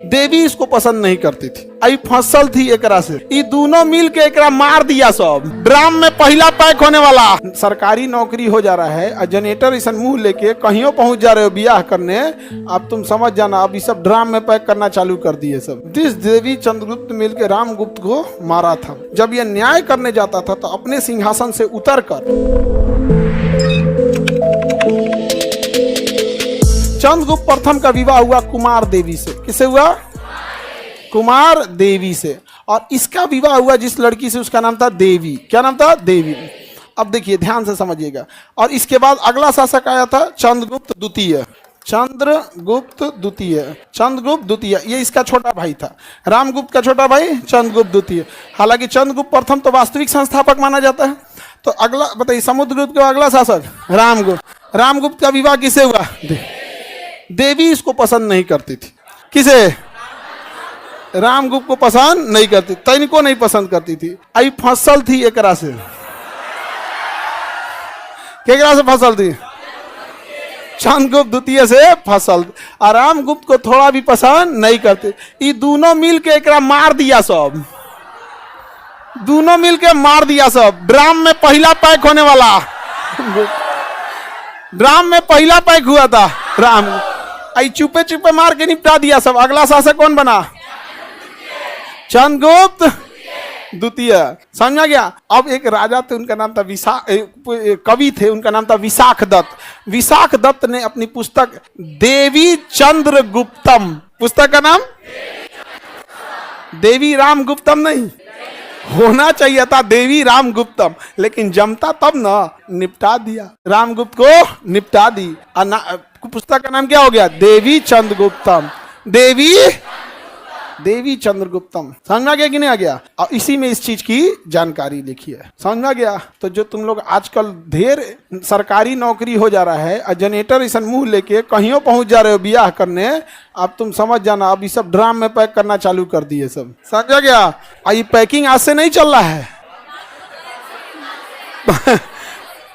देवी इसको पसंद नहीं करती थी, आई फसल थी एकरा से। ये दोनों मिल के एकरा मार दिया सब। ड्राम में पहला पैक होने वाला। सरकारी नौकरी हो जा रहा है और जनरेटर ऐसा मुंह लेके कहीं पहुंच जा रहे हो ब्याह करने। अब तुम समझ जाना, अब ये सब ड्राम में पैक करना चालू कर दिए सब। दिस देवी चंद्रगुप्त मिल के रामगुप्त को मारा था। जब यह न्याय करने जाता था तो अपने सिंहासन से उतर कर चंद्रगुप्त प्रथम का विवाह हुआ कुमार देवी से। किससे हुआ? कुमार देवी से। और इसका विवाह हुआ जिस लड़की से, उसका नाम था देवी। क्या नाम था? देवी। अब देखिए ध्यान से समझिएगा। और इसके बाद अगला शासक आया था चंद्रगुप्त द्वितीय। चंद्रगुप्त द्वितीय, चंद्रगुप्त द्वितीय, ये इसका छोटा भाई था। रामगुप्त का छोटा भाई चंद्रगुप्त द्वितीय। हालांकि चंद्रगुप्त प्रथम तो वास्तविक संस्थापक माना जाता है। तो अगला बताइए, समुद्रगुप्त का अगला शासक रामगुप्त। रामगुप्त का विवाह किससे हुआ? देवी इसको पसंद नहीं करती थी। किसे? रामगुप्त को पसंद नहीं करती, तनिको नहीं पसंद करती थी। आई फसल थी एकरा से। केकरा से फसल थी? चंद्रगुप्त द्वितीय से फसल। और रामगुप्त को थोड़ा भी पसंद नहीं करते। ये दोनों मिल के एकरा मार दिया सब। दोनों मिल के मार दिया सब। ड्राम में पहला पैक होने वाला। ड्राम में पहला पैक हुआ था राम। आई चुपे चुपे मार के निपटा दिया सब। अगला शासक कौन बना? चंद्रगुप्त द्वितीय। समझा गया? अब एक राजा थे, उनका नाम था कवि थे, उनका नाम था विशाख दत्त। विशाख दत्त ने अपनी पुस्तक देवी चंद्रगुप्तम, पुस्तक का नाम देवी रामगुप्तम नहीं होना चाहिए था, देवी रामगुप्तम, लेकिन जमता तब ना, निपटा दिया। रामगुप्त को निपटा दी। पुस्तक का नाम क्या हो गया? देवी चंद्रगुप्तम। देवी चंद्रगुप्तम। समझ में आ गया कि नहीं आ गया? और इसी में इस चीज की जानकारी लिखी है। समझ में आ गया? तो जो तुम लोग आजकल ढेर सरकारी नौकरी हो जा रहा है और जनरेटर ऐसा मुंह लेके कहीं पहुंच जा रहे हो ब्याह करने, अब तुम समझ जाना, अब ये सब ड्राम में पैक करना चालू कर दिए सब। समझ गया? ये पैकिंग आज से नहीं चल रहा है।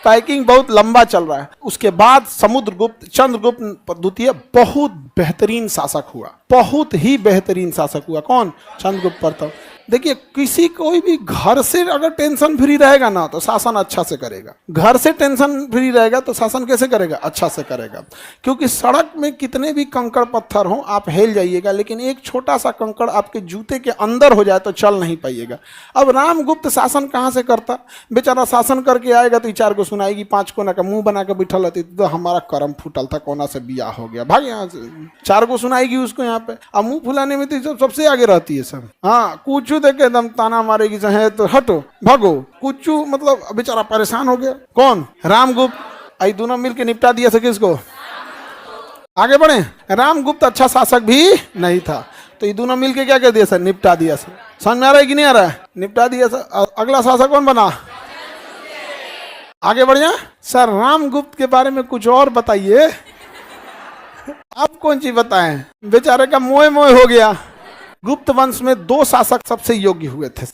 पैकिंग बहुत लंबा चल रहा है। उसके बाद समुद्रगुप्त, चंद्रगुप्त द्वितीय बहुत बेहतरीन शासक हुआ, बहुत ही बेहतरीन शासक हुआ। कौन? चंद्रगुप्त प्रथम। देखिए, किसी कोई भी घर से अगर टेंशन फ्री रहेगा ना तो शासन अच्छा से करेगा। घर से टेंशन फ्री रहेगा तो शासन कैसे करेगा? अच्छा से करेगा। क्योंकि सड़क में कितने भी कंकड़ पत्थर हो, आप हिल जाइएगा, लेकिन एक छोटा सा कंकड़ आपके जूते के अंदर हो जाए तो चल नहीं पाइएगा। अब रामगुप्त शासन कहाँ से करता? बेचारा शासन करके आएगा तो चार को सुनाएगी, पांच कोना का मुंह बना के बैठल रहती तो हमारा करम फूटल था, कोना से बिया हो गया, भाग यहाँ से। चार को सुनाएगी उसको यहाँ पे। अब मुंह फुलाने में तो सबसे आगे रहती है सब। हाँ, कुछ देखे एकदम ताना मारेगी, चाहे तो हटो भागो। कुछ मतलब बेचारा परेशान हो गया। कौन? रामगुप्त। आई दोनों मिलके निपटा दिया सके इसको। आगे बढ़े। रामगुप्त अच्छा शासक भी नहीं था, तो ये दोनों मिलके क्या कर दिया सर? निपटा दिया सर। समझ में आ रहा है कि नहीं आ रहा है? निपटा दिया सर। अगला शासक कौन बना? आगे बढ़िया सर। रामगुप्त के बारे में कुछ और बताइए। आप कौन चीज बताएं? बेचारे का मोह मोह हो गया। गुप्त वंश में दो शासक सबसे योग्य हुए थे,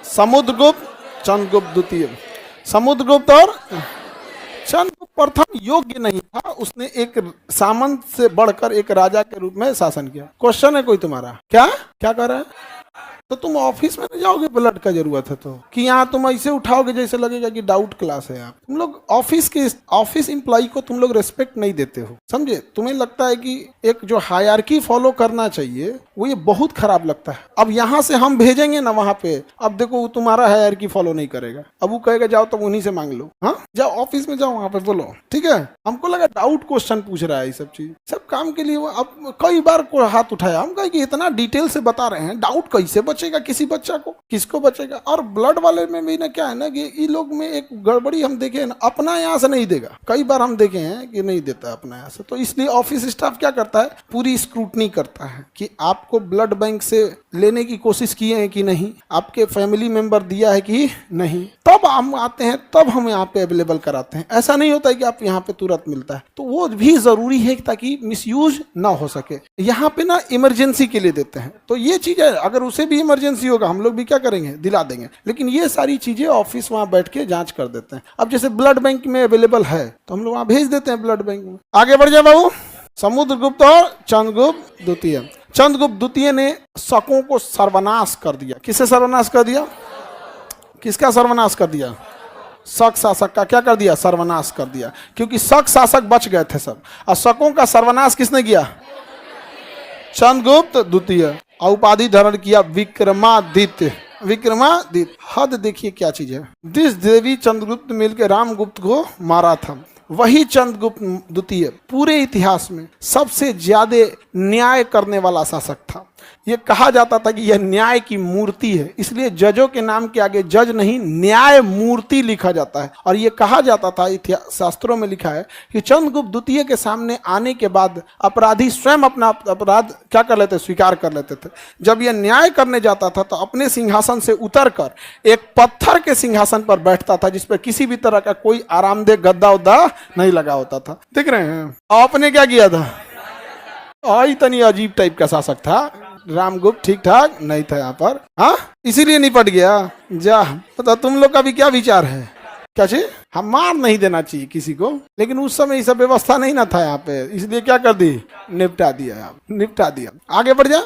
समुद्रगुप्त, चंद्रगुप्त द्वितीय। समुद्रगुप्त और चंद्रगुप्त प्रथम योग्य नहीं था, उसने एक सामंत से बढ़कर एक राजा के रूप में शासन किया। क्वेश्चन है कोई तुम्हारा? क्या क्या कर रहा है? तो तुम ऑफिस में नहीं जाओगे ब्लड का जरूरत है तो, कि यहाँ तुम ऐसे उठाओगे जैसे लगेगा कि डाउट क्लास है। आप तुम लोग ऑफिस एम्प्लॉय को तुम लोग रेस्पेक्ट नहीं देते हो, समझे? तुम्हें लगता है कि एक जो हायरार्की फॉलो करना चाहिए वो ये बहुत खराब लगता है। अब यहाँ से हम भेजेंगे ना वहां पे, अब देखो वो तुम्हारा हायरार्की फॉलो नहीं करेगा। अब वो कहेगा जाओ तो उन्हीं से मांग लो। हाँ, जाओ ऑफिस में, जाओ वहां पे बोलो, ठीक है? हमको लगा डाउट क्वेश्चन पूछ रहा है। ये सब चीज सब काम के लिए अब कई बार को हाथ उठाया, हम कहे कि इतना डिटेल से बता रहे हैं, डाउट कैसे बचेगा किसी बच्चा को? किसको बचेगा? और ब्लड वाले में भी ना क्या है ना कि इन लोग में एक गड़बड़ी हम देखे ना, अपना यहाँ से नहीं देगा। कई बार हम देखे हैं कि नहीं देता अपना यहाँ से, तो इसलिए ऑफिस स्टाफ क्या करता है? पूरी स्क्रूटनी करता है कि आपको ब्लड बैंक से लेने की कोशिश किए हैं कि नहीं, आपके फैमिली मेंबर दिया है कि नहीं, तब हम आते हैं, तब हम यहाँ पे अवेलेबल कराते हैं। ऐसा नहीं होता है कि आप यहाँ पे तुरंत मिलता है, तो वो भी जरूरी है ताकि मिसयूज ना हो सके। यहाँ पे ना इमरजेंसी के लिए देते हैं, तो ये चीज है, अगर उसे भी इमरजेंसी होगा हम लोग भी क्या करेंगे? दिला देंगे। लेकिन ये सारी चीजें ऑफिस वहां बैठ के जांच कर देते हैं। अब जैसे ब्लड बैंक में अवेलेबल है तो हम लोग वहां भेज देते हैं ब्लड बैंक में। आगे बढ़ जाए बाबू। समुद्रगुप्त और चंद्रगुप्त द्वितीय। चंद्रगुप्त द्वितीय ने शकों को सर्वनाश कर दिया। किसे सर्वनाश कर दिया? किसका सर्वनाश कर दिया? शक शासक का क्या कर दिया? सर्वनाश कर दिया। क्योंकि शक शासक बच गए थे सब, और शकों का सर्वनाश किसने किया? चंद्रगुप्त द्वितीय। और उपाधि धारण किया विक्रमादित्य। विक्रमादित्य, हद देखिए क्या चीज है। जिस देवी चंद्रगुप्त मिलकर रामगुप्त को मारा था, वही चंद्रगुप्त द्वितीय पूरे इतिहास में सबसे ज्यादा न्याय करने वाला शासक था। यह कहा जाता था कि यह न्याय की मूर्ति है, इसलिए जजों के नाम के आगे जज नहीं, न्याय मूर्ति लिखा जाता है। और यह कहा जाता था, इतिहास शास्त्रों में लिखा है कि चंद्रगुप्त द्वितीय के सामने आने के बाद अपराधी स्वयं अपना अपराध क्या कर लेते? स्वीकार कर लेते थे। जब यह न्याय करने जाता था तो अपने सिंहासन से उतरकर एक पत्थर के सिंहासन पर बैठता था, जिसपे किसी भी तरह का कोई आरामदेह गद्दा उद्दा नहीं लगा होता था। देख रहे हैं आपने क्या किया था? इतनी अजीब टाइप का शासक था रामगुप्त, ठीक ठाक नहीं था यहाँ पर। हाँ, इसीलिए निपट गया। जा पता तुम लोग का भी क्या विचार है? क्या चीज? हम मार नहीं देना चाहिए किसी को, लेकिन उस समय ये सब व्यवस्था नहीं ना था यहाँ पे, इसलिए क्या कर दी? निपटा दिया। निपटा दिया। आगे बढ़ जा।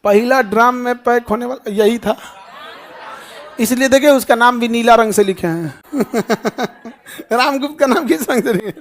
पहला ड्राम में पैक होने वाला यही था, इसलिए देखे उसका नाम भी नीला रंग से लिखे हैं। रामगुप्त का नाम किस रंग से लिखे?